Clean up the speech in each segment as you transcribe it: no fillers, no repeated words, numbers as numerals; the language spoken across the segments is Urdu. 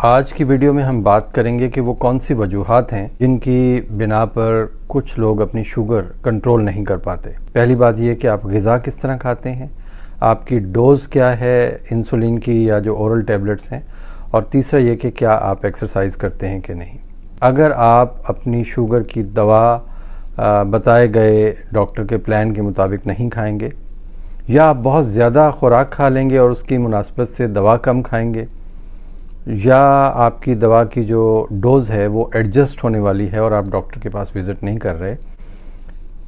آج کی ویڈیو میں ہم بات کریں گے کہ وہ کون سی وجوہات ہیں جن کی بنا پر کچھ لوگ اپنی شوگر کنٹرول نہیں کر پاتے۔ پہلی بات یہ کہ آپ غذا کس طرح کھاتے ہیں، آپ کی ڈوز کیا ہے انسولین کی یا جو اورل ٹیبلٹس ہیں، اور تیسرا یہ کہ کیا آپ ایکسرسائز کرتے ہیں کہ نہیں۔ اگر آپ اپنی شوگر کی دوا بتائے گئے ڈاکٹر کے پلان کے مطابق نہیں کھائیں گے، یا آپ بہت زیادہ خوراک کھا لیں گے اور اس کی مناسبت سے دوا کم کھائیں گے، یا آپ کی دوا کی جو ڈوز ہے وہ ایڈجسٹ ہونے والی ہے اور آپ ڈاکٹر کے پاس وزٹ نہیں کر رہے،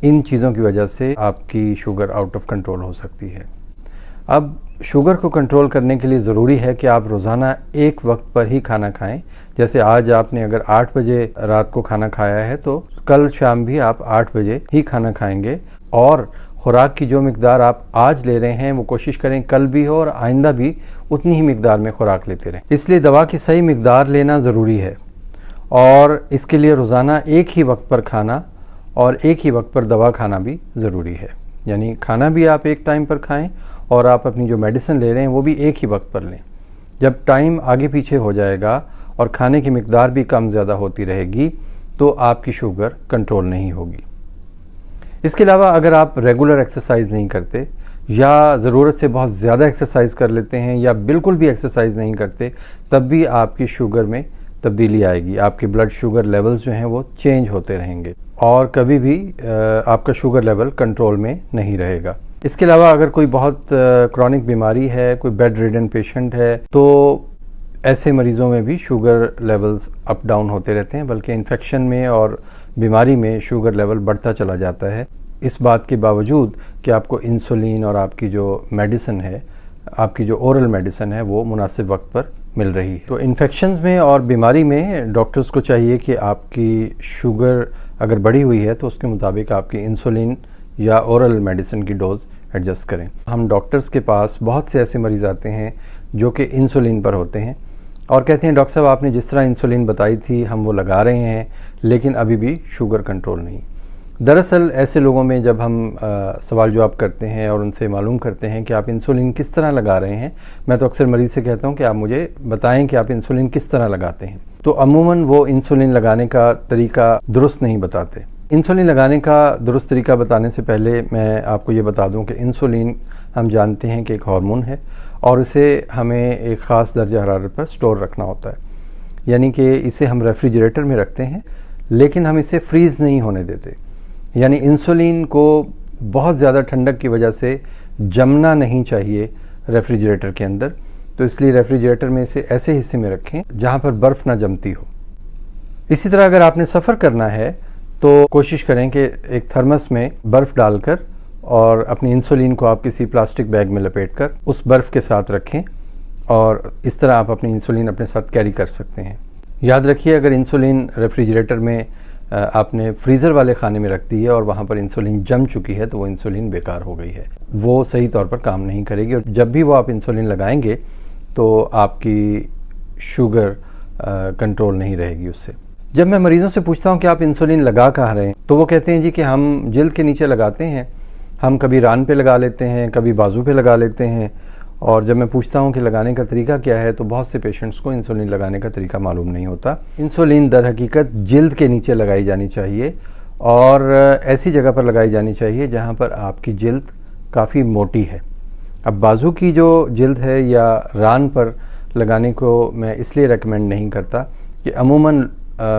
ان چیزوں کی وجہ سے آپ کی شوگر آؤٹ آف کنٹرول ہو سکتی ہے۔ اب شوگر کو کنٹرول کرنے کے لیے ضروری ہے کہ آپ روزانہ ایک وقت پر ہی کھانا کھائیں۔ جیسے آج آپ نے اگر 8 بجے رات کو کھانا کھایا ہے تو کل شام بھی آپ 8 بجے ہی کھانا کھائیں گے، اور خوراک کی جو مقدار آپ آج لے رہے ہیں وہ کوشش کریں کل بھی ہو اور آئندہ بھی اتنی ہی مقدار میں خوراک لیتے رہیں۔ اس لیے دوا کی صحیح مقدار لینا ضروری ہے، اور اس کے لیے روزانہ ایک ہی وقت پر کھانا اور ایک ہی وقت پر دوا کھانا بھی ضروری ہے۔ یعنی کھانا بھی آپ ایک ٹائم پر کھائیں اور آپ اپنی جو میڈیسن لے رہے ہیں وہ بھی ایک ہی وقت پر لیں۔ جب ٹائم آگے پیچھے ہو جائے گا اور کھانے کی مقدار بھی کم زیادہ ہوتی رہے گی تو آپ کی شوگر کنٹرول نہیں ہوگی۔ اس کے علاوہ اگر آپ ریگولر ایکسرسائز نہیں کرتے، یا ضرورت سے بہت زیادہ ایکسرسائز کر لیتے ہیں، یا بالکل بھی ایکسرسائز نہیں کرتے، تب بھی آپ کی شوگر میں تبدیلی آئے گی۔ آپ کے بلڈ شوگر لیولز جو ہیں وہ چینج ہوتے رہیں گے اور کبھی بھی آپ کا شوگر لیول کنٹرول میں نہیں رہے گا۔ اس کے علاوہ اگر کوئی بہت کرونک بیماری ہے، کوئی بیڈ ریڈن پیشنٹ ہے، تو ایسے مریضوں میں بھی شوگر لیولز اپ ڈاؤن ہوتے رہتے ہیں، بلکہ انفیکشن میں اور بیماری میں شوگر لیول بڑھتا چلا جاتا ہے، اس بات کے باوجود کہ آپ کو انسولین اور آپ کی جو میڈیسن ہے، آپ کی جو اورل میڈیسن ہے وہ مناسب وقت پر مل رہی ہے۔ تو انفیکشنز میں اور بیماری میں ڈاکٹرز کو چاہیے کہ آپ کی شوگر اگر بڑھی ہوئی ہے تو اس کے مطابق آپ کی انسولین یا اورل میڈیسن کی ڈوز ایڈجسٹ کریں۔ ہم ڈاکٹرز کے پاس بہت سے ایسے مریض آتے ہیں جو کہ انسولین پر ہوتے ہیں اور کہتے ہیں ڈاکٹر صاحب آپ نے جس طرح انسولین بتائی تھی ہم وہ لگا رہے ہیں، لیکن ابھی بھی شوگر کنٹرول نہیں۔ دراصل ایسے لوگوں میں جب ہم سوال جواب کرتے ہیں اور ان سے معلوم کرتے ہیں کہ آپ انسولین کس طرح لگا رہے ہیں، میں تو اکثر مریض سے کہتا ہوں کہ آپ مجھے بتائیں کہ آپ انسولین کس طرح لگاتے ہیں، تو عموماً وہ انسولین لگانے کا طریقہ درست نہیں بتاتے۔ انسولین لگانے کا درست طریقہ بتانے سے پہلے میں آپ کو یہ بتا دوں کہ انسولین ہم جانتے ہیں کہ ایک ہارمون ہے اور اسے ہمیں ایک خاص درجہ حرارت پر سٹور رکھنا ہوتا ہے، یعنی کہ اسے ہم ریفریجریٹر میں رکھتے ہیں لیکن ہم اسے فریز نہیں ہونے دیتے۔ یعنی انسولین کو بہت زیادہ ٹھنڈک کی وجہ سے جمنا نہیں چاہیے ریفریجریٹر کے اندر، تو اس لیے ریفریجریٹر میں اسے ایسے حصے میں رکھیں جہاں پر برف نہ جمتی ہو۔ اسی طرح اگر آپ نے سفر کرنا ہے تو کوشش کریں کہ ایک تھرمس میں برف ڈال کر اور اپنی انسولین کو آپ کسی پلاسٹک بیگ میں لپیٹ کر اس برف کے ساتھ رکھیں، اور اس طرح آپ اپنی انسولین اپنے ساتھ کیری کر سکتے ہیں۔ یاد رکھیے اگر انسولین ریفریجریٹر میں آپ نے فریزر والے خانے میں رکھ دی ہے اور وہاں پر انسولین جم چکی ہے تو وہ انسولین بیکار ہو گئی ہے، وہ صحیح طور پر کام نہیں کرے گی، اور جب بھی وہ آپ انسولین لگائیں گے تو آپ کی شوگر کنٹرول نہیں رہے گی اس سے۔ جب میں مریضوں سے پوچھتا ہوں کہ آپ انسولین لگا کہاں رہے ہیں تو وہ کہتے ہیں جی کہ ہم جلد کے نیچے لگاتے ہیں، ہم کبھی ران پہ لگا لیتے ہیں، کبھی بازو پہ لگا لیتے ہیں، اور جب میں پوچھتا ہوں کہ لگانے کا طریقہ کیا ہے تو بہت سے پیشنٹس کو انسولین لگانے کا طریقہ معلوم نہیں ہوتا۔ انسولین در حقیقت جلد کے نیچے لگائی جانی چاہیے، اور ایسی جگہ پر لگائی جانی چاہیے جہاں پر آپ کی جلد کافی موٹی ہے۔ اب بازو کی جو جلد ہے یا ران پر لگانے کو میں اس لیے ریکمینڈ نہیں کرتا کہ عموماً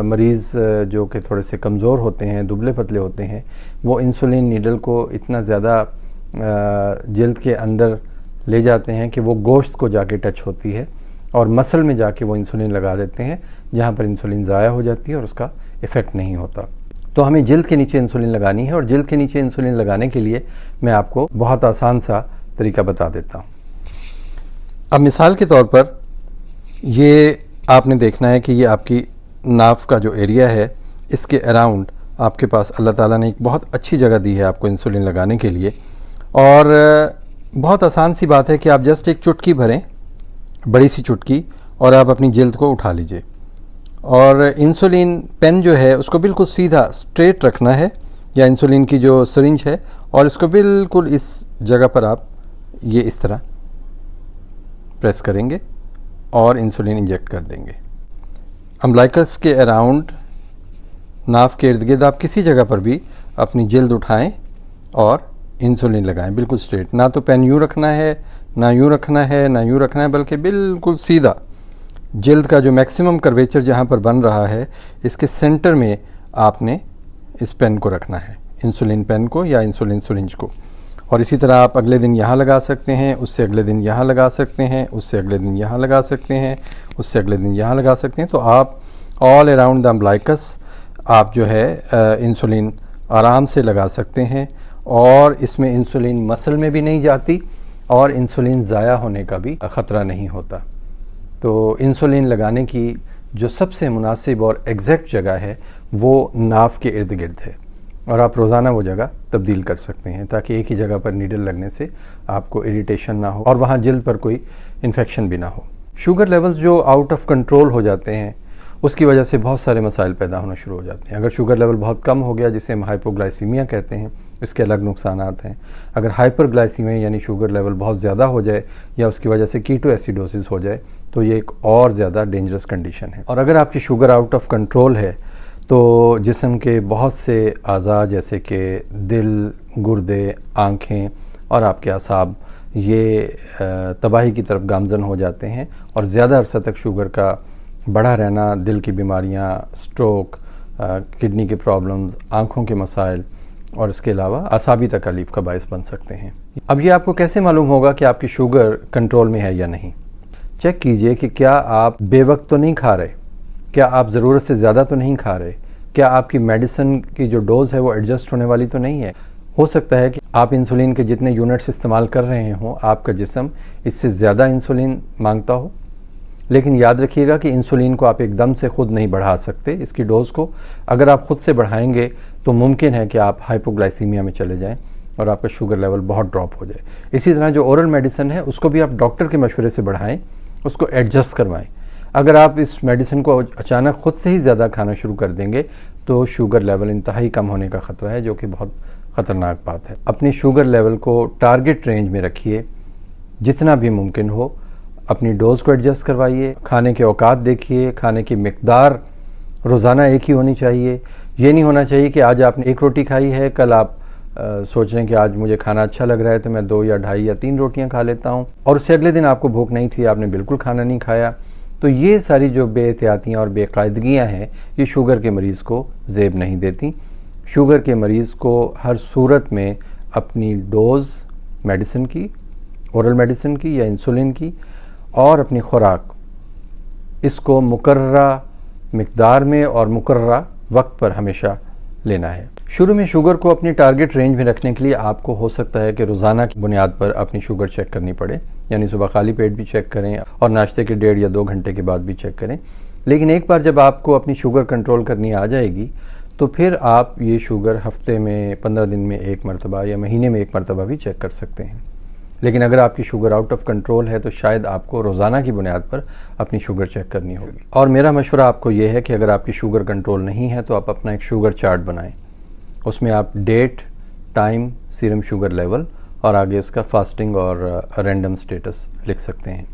مریض جو کہ تھوڑے سے کمزور ہوتے ہیں، دبلے پتلے ہوتے ہیں، وہ انسولین نیڈل کو اتنا زیادہ جلد کے اندر لے جاتے ہیں کہ وہ گوشت کو جا کے ٹچ ہوتی ہے اور مسل میں جا کے وہ انسولین لگا دیتے ہیں، جہاں پر انسولین ضائع ہو جاتی ہے اور اس کا ایفیکٹ نہیں ہوتا۔ تو ہمیں جلد کے نیچے انسولین لگانی ہے، اور جلد کے نیچے انسولین لگانے کے لیے میں آپ کو بہت آسان سا طریقہ بتا دیتا ہوں۔ اب مثال کے طور پر یہ آپ نے دیکھنا ہے کہ یہ آپ کی ناف کا جو ایریا ہے، اس کے اراؤنڈ آپ کے پاس اللہ تعالیٰ نے ایک بہت اچھی جگہ دی ہے آپ کو انسولین لگانے کے لیے، اور بہت آسان سی بات ہے کہ آپ جسٹ ایک چٹکی بھریں، بڑی سی چٹکی، اور آپ اپنی جلد کو اٹھا لیجئے، اور انسولین پین جو ہے اس کو بالکل سیدھا اسٹریٹ رکھنا ہے، یا انسولین کی جو سرنج ہے، اور اس کو بالکل اس جگہ پر آپ یہ اس طرح پریس کریں گے اور انسولین انجیکٹ کر دیں گے۔ امبلائکس کے اراؤنڈ ناف کے ارد گرد آپ کسی جگہ پر بھی اپنی جلد اٹھائیں اور انسولین لگائیں، بالکل اسٹریٹ. نہ تو پین یوں رکھنا ہے، نہ یوں رکھنا ہے، نہ یوں رکھنا ہے، بلکہ بالکل سیدھا. جلد کا جو میکسیمم کرویچر جہاں پر بن رہا ہے اس کے سینٹر میں آپ نے اس پین کو رکھنا ہے، انسولین پین کو یا انسولین سرنج کو. اور اسی طرح آپ اگلے دن یہاں لگا سکتے ہیں، اس سے اگلے دن یہاں لگا سکتے ہیں، اس سے اگلے دن یہاں لگا سکتے ہیں، اس سے اگلے دن یہاں لگا سکتے ہیں. تو آپ آل اراؤنڈ دا امبلائکس آپ جو ہے انسولین آرام سے لگا سکتے ہیں، اور اس میں انسولین مسل میں بھی نہیں جاتی اور انسولین ضائع ہونے کا بھی خطرہ نہیں ہوتا. تو انسولین لگانے کی جو سب سے مناسب اور ایگزیکٹ جگہ ہے وہ ناف کے ارد گرد ہے، اور آپ روزانہ وہ جگہ تبدیل کر سکتے ہیں تاکہ ایک ہی جگہ پر نیڈل لگنے سے آپ کو اریٹیشن نہ ہو اور وہاں جلد پر کوئی انفیکشن بھی نہ ہو. شوگر لیولز جو آؤٹ آف کنٹرول ہو جاتے ہیں اس کی وجہ سے بہت سارے مسائل پیدا ہونا شروع ہو جاتے ہیں. اگر شوگر لیول بہت کم ہو گیا جسے ہم ہائپوگلائسیمیا کہتے ہیں، اس کے الگ نقصانات ہیں. اگر ہائپر گلائسیمیا یعنی شوگر لیول بہت زیادہ ہو جائے یا اس کی وجہ سے کیٹو ایسیڈوسس ہو جائے تو یہ ایک اور زیادہ ڈینجرس کنڈیشن ہے. اور اگر آپ کی شوگر آؤٹ آف کنٹرول ہے تو جسم کے بہت سے اعضاء جیسے کہ دل، گردے، آنکھیں اور آپ کے اعصاب یہ تباہی کی طرف گامزن ہو جاتے ہیں، اور زیادہ عرصہ تک شوگر کا بڑھا رہنا دل کی بیماریاں، سٹروک، کڈنی کے پرابلمز، آنکھوں کے مسائل اور اس کے علاوہ اعصابی تکالیف کا باعث بن سکتے ہیں. اب یہ آپ کو کیسے معلوم ہوگا کہ آپ کی شوگر کنٹرول میں ہے یا نہیں؟ چیک کیجئے کہ کیا آپ بے وقت تو نہیں کھا رہے، کیا آپ ضرورت سے زیادہ تو نہیں کھا رہے، کیا آپ کی میڈیسن کی جو ڈوز ہے وہ ایڈجسٹ ہونے والی تو نہیں ہے. ہو سکتا ہے کہ آپ انسولین کے جتنے یونٹس استعمال کر رہے ہوں آپ کا جسم اس سے زیادہ انسولین مانگتا ہو، لیکن یاد رکھیے گا کہ انسولین کو آپ ایک دم سے خود نہیں بڑھا سکتے. اس کی ڈوز کو اگر آپ خود سے بڑھائیں گے تو ممکن ہے کہ آپ ہائپوگلائسیمیا میں چلے جائیں اور آپ کا شوگر لیول بہت ڈراپ ہو جائے. اسی طرح جو اورل میڈیسن ہے اس کو بھی آپ ڈاکٹر کے مشورے سے بڑھائیں، اس کو ایڈجسٹ کروائیں. اگر آپ اس میڈیسن کو اچانک خود سے ہی زیادہ کھانا شروع کر دیں گے تو شوگر لیول انتہائی کم ہونے کا خطرہ ہے، جو کہ بہت خطرناک بات ہے. اپنی شوگر لیول کو ٹارگٹ رینج میں رکھیے، جتنا بھی ممکن ہو اپنی ڈوز کو ایڈجسٹ کروائیے. کھانے کے اوقات دیکھیے، کھانے کی مقدار روزانہ ایک ہی ہونی چاہیے. یہ نہیں ہونا چاہیے کہ آج آپ نے 1 روٹی کھائی ہے، کل آپ سوچ رہے ہیں کہ آج مجھے کھانا اچھا لگ رہا ہے تو میں 2 یا 2.5 یا 3 روٹیاں کھا لیتا ہوں، اور اس سے اگلے دن آپ کو بھوک نہیں تھی، آپ نے بالکل کھانا نہیں کھایا. تو یہ ساری جو بے احتیاطیاں اور بے قاعدگیاں ہیں یہ شوگر کے مریض کو زیب نہیں دیتی. شوگر کے مریض کو ہر صورت میں اپنی ڈوز میڈیسن کی، اورل میڈیسن کی یا انسولین کی، اور اپنی خوراک، اس کو مقررہ مقدار میں اور مقررہ وقت پر ہمیشہ لینا ہے. شروع میں شوگر کو اپنی ٹارگٹ رینج میں رکھنے کے لیے آپ کو ہو سکتا ہے کہ روزانہ کی بنیاد پر اپنی شوگر چیک کرنی پڑے، یعنی صبح خالی پیٹ بھی چیک کریں اور ناشتے کے 1.5 یا 2 گھنٹے کے بعد بھی چیک کریں. لیکن ایک بار جب آپ کو اپنی شوگر کنٹرول کرنی آ جائے گی تو پھر آپ یہ شوگر ہفتے میں، 15 دن میں 1 مرتبہ یا مہینے میں 1 مرتبہ بھی چیک کر سکتے ہیں. لیکن اگر آپ کی شوگر آؤٹ آف کنٹرول ہے تو شاید آپ کو روزانہ کی بنیاد پر اپنی شوگر چیک کرنی ہوگی. اور میرا مشورہ آپ کو یہ ہے کہ اگر آپ کی شوگر کنٹرول نہیں ہے تو آپ اپنا ایک شوگر چارٹ بنائیں. اس میں آپ date, time, serum sugar level اور آگے اس کا فاسٹنگ اور رینڈم سٹیٹس لکھ سکتے ہیں.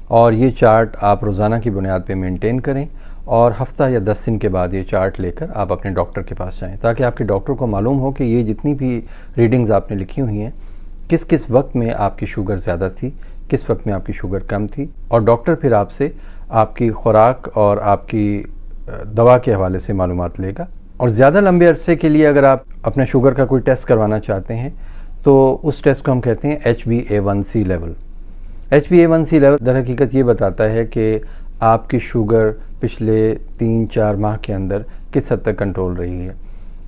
اور یہ چارٹ آپ روزانہ کی بنیاد پہ مینٹین کریں، اور ہفتہ یا 10 دن کے بعد یہ چارٹ لے کر آپ اپنے ڈاکٹر کے پاس جائیں تاکہ آپ کے ڈاکٹر کو معلوم ہو کہ یہ جتنی بھی ریڈنگز آپ نے لکھی ہوئی ہیں کس کس وقت میں آپ کی شوگر زیادہ تھی، کس وقت میں آپ کی شوگر کم تھی. اور ڈاکٹر پھر آپ سے آپ کی خوراک اور آپ کی دوا کے حوالے سے معلومات لے گا. اور زیادہ لمبے عرصے کے لیے اگر آپ اپنا شوگر کا کوئی ٹیسٹ کروانا چاہتے ہیں تو اس ٹیسٹ کو ہم کہتے ہیں HbA1c لیول. HbA1c لیول در حقیقت یہ بتاتا ہے کہ آپ کی شوگر پچھلے 3-4 ماہ کے اندر کس حد تک کنٹرول رہی ہے.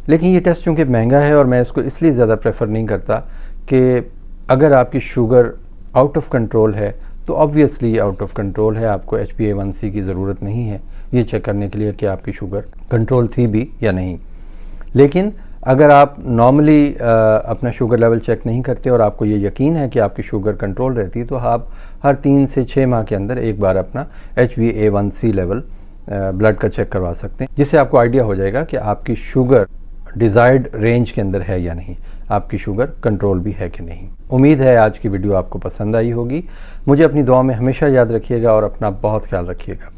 لیکن یہ ٹیسٹ چونکہ مہنگا ہے اور میں اس کو اس لیے زیادہ پریفر نہیں کرتا کہ اگر آپ کی شوگر آؤٹ آف کنٹرول ہے تو آبویسلی آؤٹ آف کنٹرول ہے، آپ کو HbA1c کی ضرورت نہیں ہے یہ چیک کرنے کے لیے کہ آپ کی شوگر کنٹرول تھی بھی یا نہیں. لیکن اگر آپ نارملی اپنا شوگر لیول چیک نہیں کرتے اور آپ کو یہ یقین ہے کہ آپ کی شوگر کنٹرول رہتی ہے تو آپ ہر 3 سے 6 ماہ کے اندر ایک بار اپنا HbA1c لیول بلڈ کا چیک کروا سکتے ہیں، جس سے آپ کو آئیڈیا ہو جائے گا کہ آپ کی شوگر ڈیزائرڈ رینج کے اندر ہے یا نہیں، آپ کی شوگر کنٹرول بھی ہے کہ نہیں. امید ہے آج کی ویڈیو آپ کو پسند آئی ہوگی. مجھے اپنی دعا میں ہمیشہ یاد رکھیے گا اور اپنا بہت خیال رکھیے گا.